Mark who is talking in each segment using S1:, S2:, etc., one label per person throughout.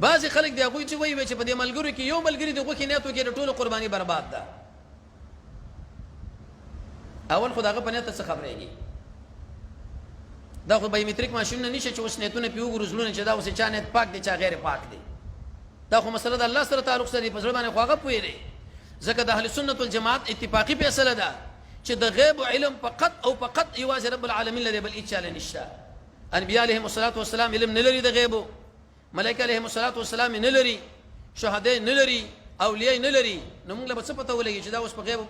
S1: بعض خلک دی هغوی چې وایي چې په دې ملګرو کې یو ملګری د غوښې نیت وکړي د ټولو قرباني برباد ده. اول خو د هغه په نیت څه خبرېږي؟ دا خو بایومټریک ماشینونه نشي چې اوس نیتونه پې وګورو زړونه چې دا اوس چا نیت پاک دی چا غیر پاک دی. دا خو مسله د الله سره تعلق سره په زړه باندې خو هغه پوهېږي. ځکه د اهل سنت والجماعت اتفاقي فیصله ده چې د غیب علم فقط او فقط یوازې رب العالمین لري، بل هیڅ چا له نشته. انبیا علیهم الصلاة والسلام علم نه لري د غیبو، ملائکه علیهم الصلاة والسلام نه لري، شهدا نه لري، اولیاء نه لري. نو موږ له به څه پته ولګي چې دا اوس په غیب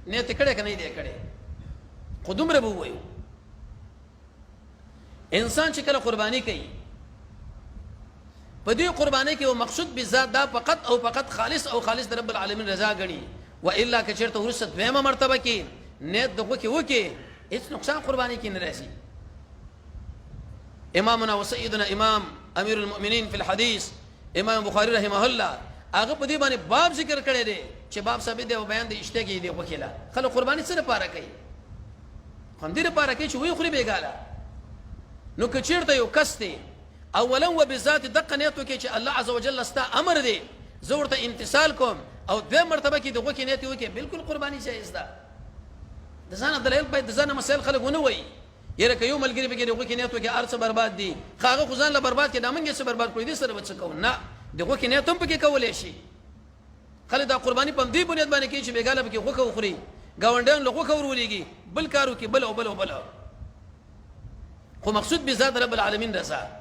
S1: نیت کړی که نه دی کړی؟ خو دومره به ووایو انسان چې کله قرباني کوي په دې قرباني کې او مقصود بذات دا فقط او فقط خالص او خالص د رب العالمین رضا غني، و الا که چیرته ورسره دویمه مرتبه کې نیت دغه کې وکي هیڅ نقصان قرباني کې نه راځي. امامنا وسيدنا امام امیر المؤمنین فی الحديث امام بخاری رحمه الله هغه په دې باندې باب ذکر کړی دی چې باب ثابت دی او بیان د اشته کې دی وکیلا خلک قرباني څه لپاره کوي؟ هم دې لپاره کوي چې وی خوري بیګاله. نو که چیرته یو کس دی اولا و بذات دقه نیت وکړي چې الله عز وجل استا امر دی زه ورته امتثال کوم، او دویم مرتبه کې دغه کې نیت وکړي بالکل قرباني جایز ده. د ځان دلایل باید د ځان مسائل خلک ونه وایي یره که یو ملګری به کې دغه کې نیت وکړي ارڅ برباد دي خاغه خو ځان له برباد کې دا منګه څه برباد کړی دي سره بچ کو نه دغه کې نیت هم پکې کولای شي. خلک دا قرباني په دې بنیاد باندې کوي چې بیګاله پکې غوښه وخوري گاونډیان له غوښه ورولېږي بل کارو کې بل او بل او بل، خو مقصود بذات رب العالمین رضا.